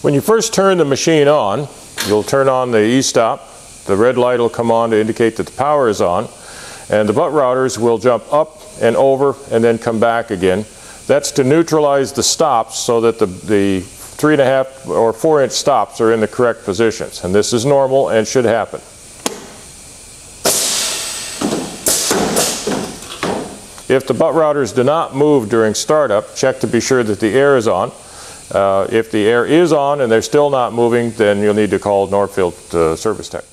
When you first turn the machine on, you'll turn on the e-stop. The red light will come on to indicate that the power is on, and the butt routers will jump up and over and then come back again. That's to neutralize the stops so that the 3.5 or 4-inch stops are in the correct positions, and this is normal and should happen. If the butt routers do not move during startup, check to be sure that the air is on. If the air is on and they're still not moving, then you'll need to call Norfield service tech.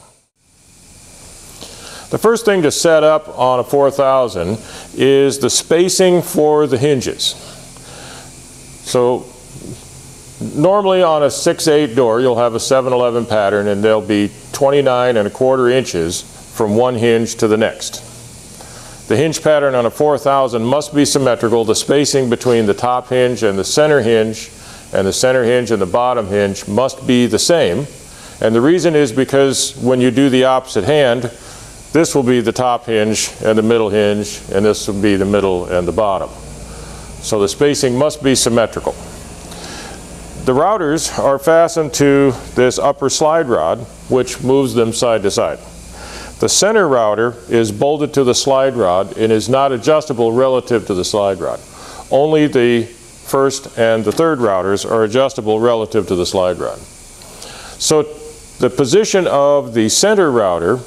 The first thing to set up on a 4000 is the spacing for the hinges. So normally on a 6/8 door you'll have a 7-11 pattern, and they'll be 29.25 inches from one hinge to the next. The hinge pattern on a 4000 must be symmetrical. The spacing between the top hinge and the center hinge and the bottom hinge must be the same. And the reason is because when you do the opposite hand, this will be the top hinge and the middle hinge, and this will be the middle and the bottom. So the spacing must be symmetrical. The routers are fastened to this upper slide rod, which moves them side to side. The center router is bolted to the slide rod and is not adjustable relative to the slide rod. Only the first and the third routers are adjustable relative to the slide rod. So the position of the center router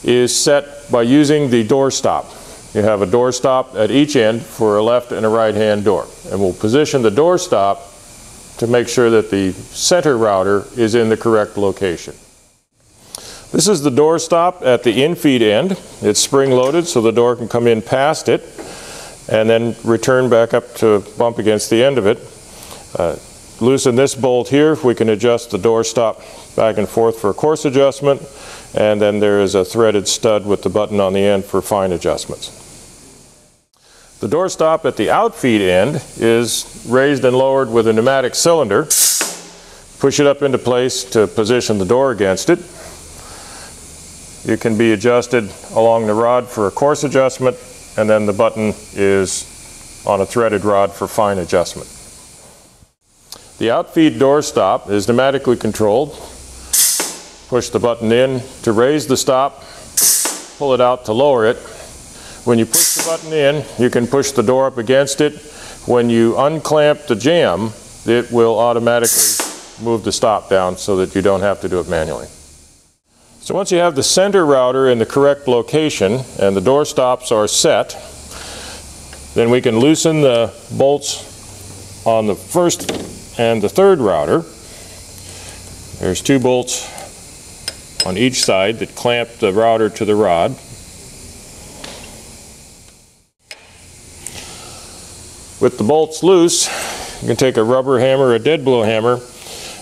is set by using the door stop. You have a door stop at each end for a left and a right hand door, and we'll position the door stop to make sure that the center router is in the correct location. This is the door stop at the in-feed end. It's spring loaded so the door can come in past it and then return back up to bump against the end of it. Loosen this bolt here. We can adjust the door stop back and forth for a coarse adjustment, and then there is a threaded stud with the button on the end for fine adjustments. The door stop at the outfeed end is raised and lowered with a pneumatic cylinder. Push it up into place to position the door against it. It can be adjusted along the rod for a coarse adjustment, and then the button is on a threaded rod for fine adjustment. The outfeed door stop is pneumatically controlled. Push the button in to raise the stop, pull it out to lower it. When you push the button in, you can push the door up against it. When you unclamp the jamb, it will automatically move the stop down so that you don't have to do it manually. So once you have the center router in the correct location and the door stops are set, then we can loosen the bolts on the first and the third router. There's 2 bolts on each side that clamp the router to the rod. With the bolts loose, you can take a rubber hammer or a dead blow hammer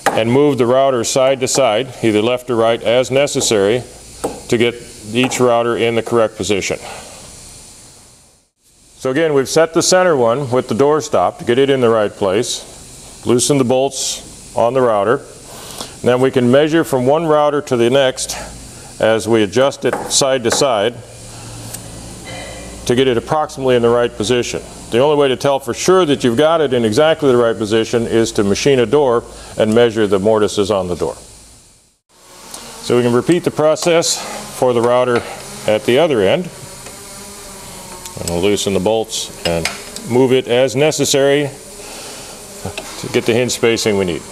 and move the router side to side, either left or right, as necessary to get each router in the correct position. So again, we've set the center one with the door stop to get it in the right place. Loosen the bolts on the router. And then we can measure from one router to the next as we adjust it side to side to get it approximately in the right position. The only way to tell for sure that you've got it in exactly the right position is to machine a door and measure the mortises on the door. So we can repeat the process for the router at the other end. And we'll loosen the bolts and move it as necessary to get the hinge spacing we need.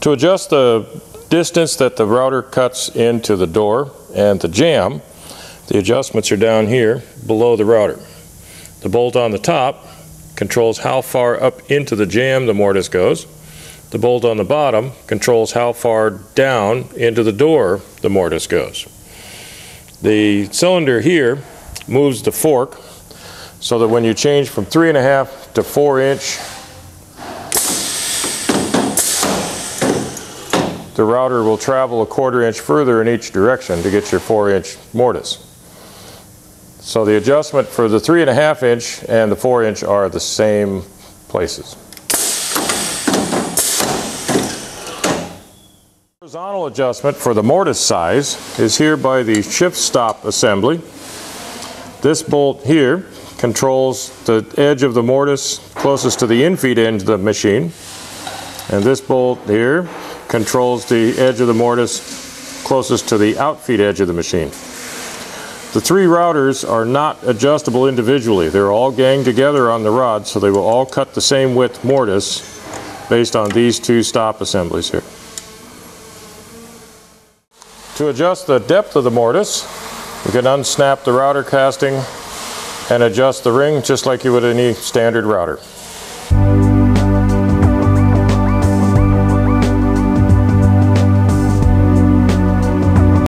To adjust the distance that the router cuts into the door and the jamb, the adjustments are down here below the router. The bolt on the top controls how far up into the jamb the mortise goes. The bolt on the bottom controls how far down into the door the mortise goes. The cylinder here moves the fork so that when you change from 3.5 to 4 inch, the router will travel a 1/4 inch further in each direction to get your 4 inch mortise. So the adjustment for the 3.5 inch and the 4 inch are the same places. Horizontal adjustment for the mortise size is here by the shift stop assembly. This bolt here controls the edge of the mortise closest to the infeed end of the machine, and this bolt here controls the edge of the mortise closest to the outfeed edge of the machine. The 3 routers are not adjustable individually. They're all ganged together on the rod, so they will all cut the same width mortise based on these 2 stop assemblies here. To adjust the depth of the mortise, you can unsnap the router casting and adjust the ring just like you would any standard router.